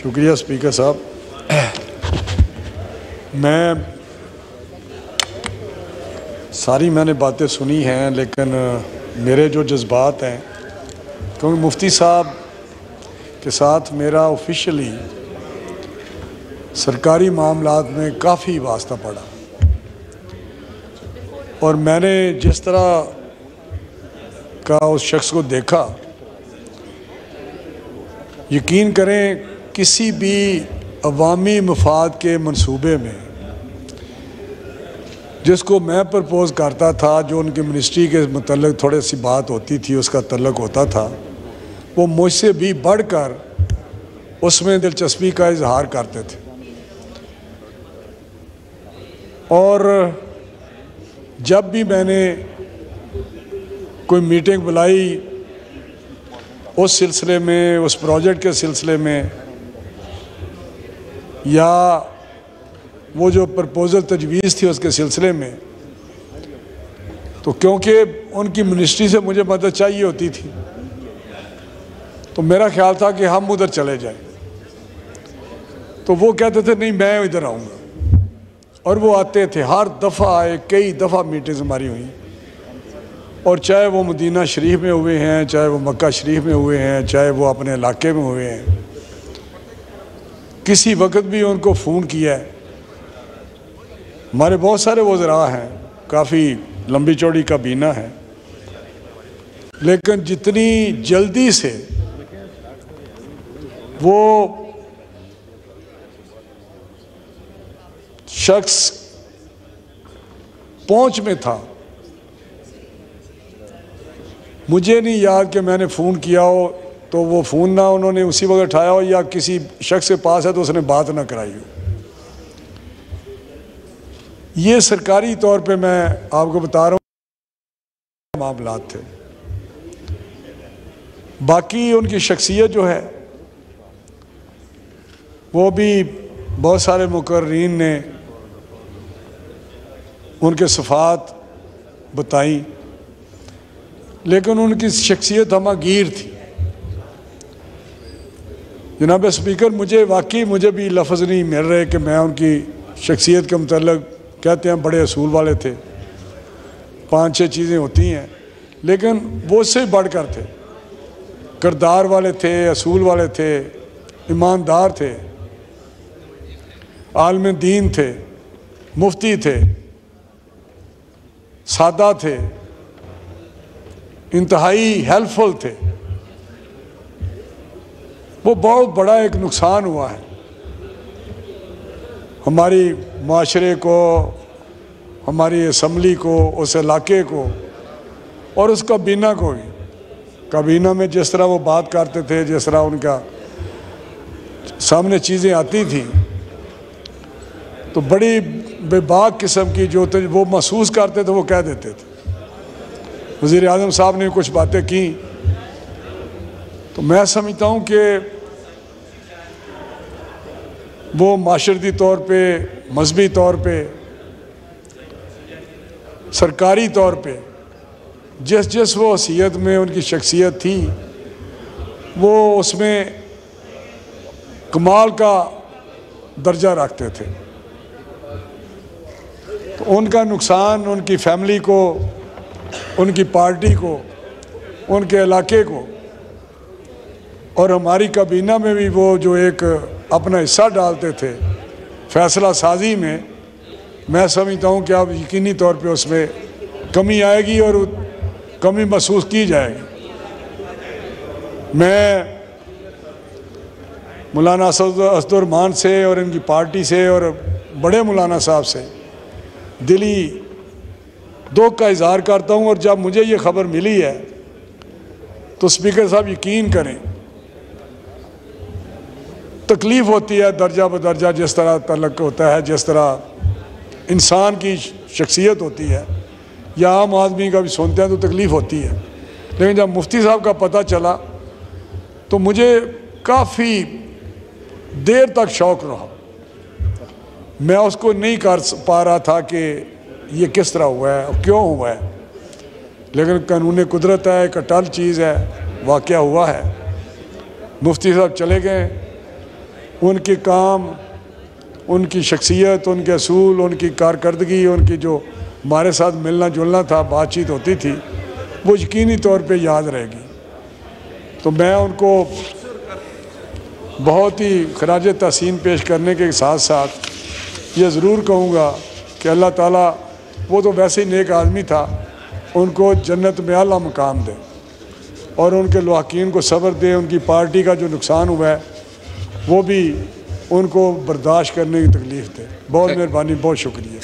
शुक्रिया स्पीकर साहब। मैंने बातें सुनी हैं, लेकिन मेरे जो जज्बात हैं, क्योंकि मुफ्ती साहब के साथ मेरा ऑफिशियली सरकारी मामलात में काफ़ी वास्ता पड़ा और मैंने जिस तरह का उस शख्स को देखा, यकीन करें किसी भी अवामी मफाद के मंसूबे में जिसको मैं प्रपोज़ करता था, जो उनके मिनिस्ट्री के मतलब थोड़ी सी बात होती थी, उसका तल्लुक़ होता था, वो मुझसे भी बढ़कर उसमें दिलचस्पी का इजहार करते थे। और जब भी मैंने कोई मीटिंग बुलाई उस सिलसिले में, उस प्रोजेक्ट के सिलसिले में, या वो जो प्रपोज़ल तजवीज़ थी उसके सिलसिले में, तो क्योंकि उनकी मिनिस्ट्री से मुझे मदद चाहिए होती थी, तो मेरा ख्याल था कि हम उधर चले जाएं। तो वो कहते थे नहीं मैं इधर आऊँगा, और वो आते थे। हर दफ़ा आए, कई दफ़ा मीटिंग्स हमारी हुई, और चाहे वो मदीना शरीफ में हुए हैं, चाहे वो मक्का शरीफ में हुए हैं, चाहे वो अपने इलाके में हुए हैं, किसी वक्त भी उनको फ़ोन किया है। हमारे बहुत सारे वज़रा हैं, काफ़ी लंबी चौड़ी काबीना है, लेकिन जितनी जल्दी से वो शख्स पहुंच में था, मुझे नहीं याद कि मैंने फ़ोन किया हो तो वो फ़ोन ना उन्होंने उसी वक्त उठाया हो, या किसी शख्स के पास है तो उसने बात ना कराई हो। ये सरकारी तौर पे मैं आपको बता रहा हूँ मामलात थे। बाकी उनकी शख्सियत जो है वो भी बहुत सारे मुकर्रीन ने उनके सिफ़ात बताई, लेकिन उनकी शख्सियत हमागीर थी। जनाब स्पीकर, मुझे भी लफ्ज़ नहीं मिल रहे कि मैं उनकी शख्सियत के मतलब, कहते हैं बड़े असूल वाले थे, 5-6 चीज़ें होती हैं, लेकिन वो उससे बढ़कर थे। किरदार वाले थे, असूल वाले थे, ईमानदार थे, आलिम दीन थे, मुफ्ती थे, सादा थे, इंतहाई हेल्पफुल थे। वो बहुत बड़ा एक नुकसान हुआ है हमारी माशरे को, हमारी असम्बली को, उस इलाके को और उस काबीना को भी। काबीना में जिस तरह वो बात करते थे, जिस तरह उनका सामने चीज़ें आती थी, तो बड़ी बेबाक किस्म की जो वो महसूस करते थे वो कह देते थे। वज़ीर आज़म साहब ने कुछ बातें की, तो मैं समझता हूँ कि वो माशरती तौर पे, मजहबी तौर पे, सरकारी तौर पे जिस वो हैसियत में उनकी शख्सियत थी, वो उसमें कमाल का दर्जा रखते थे। तो उनका नुकसान उनकी फैमिली को, उनकी पार्टी को, उनके इलाके को और हमारी काबीना में भी वो जो एक अपना हिस्सा डालते थे फैसला साजी में, मैं समझता हूँ कि अब यकीनी तौर पे उसमें कमी आएगी और कमी महसूस की जाएगी। मैं मौलाना असदुर्रहमान से और इनकी पार्टी से और बड़े मौलाना साहब से दिली दुख का इजहार करता हूँ। और जब मुझे ये खबर मिली है तो स्पीकर साहब यकीन करें, तकलीफ़ होती है दर्जा बदर्जा, जिस तरह तल्लुक़ होता है, जिस तरह इंसान की शख्सियत होती है, या आम आदमी का भी सुनते हैं तो तकलीफ़ होती है। लेकिन जब मुफ्ती साहब का पता चला तो मुझे काफ़ी देर तक शौक़ रहा। मैं उसको नहीं कर पा रहा था कि ये किस तरह हुआ है और क्यों हुआ है, लेकिन कानून कुदरत है, एक अटल चीज़ है, वाक़या हुआ है। मुफ्ती साहब चले गए, उनके काम, उनकी शख्सियत, उनके असूल, उनकी कारकर्दगी, उनकी जो हमारे साथ मिलना जुलना था, बातचीत होती थी, वो यकीनी तौर पे याद रहेगी। तो मैं उनको बहुत ही खराज तहसीन पेश करने के साथ साथ ये ज़रूर कहूँगा कि अल्लाह ताला, वो तो वैसे ही नेक आदमी था, उनको जन्नत में आला मकाम दे और उनके लवाकीन को सब्र दे। उनकी पार्टी का जो नुकसान हुआ है वो भी उनको बर्दाश्त करने की तकलीफ़ दे। बहुत मेहरबानी, बहुत शुक्रिया।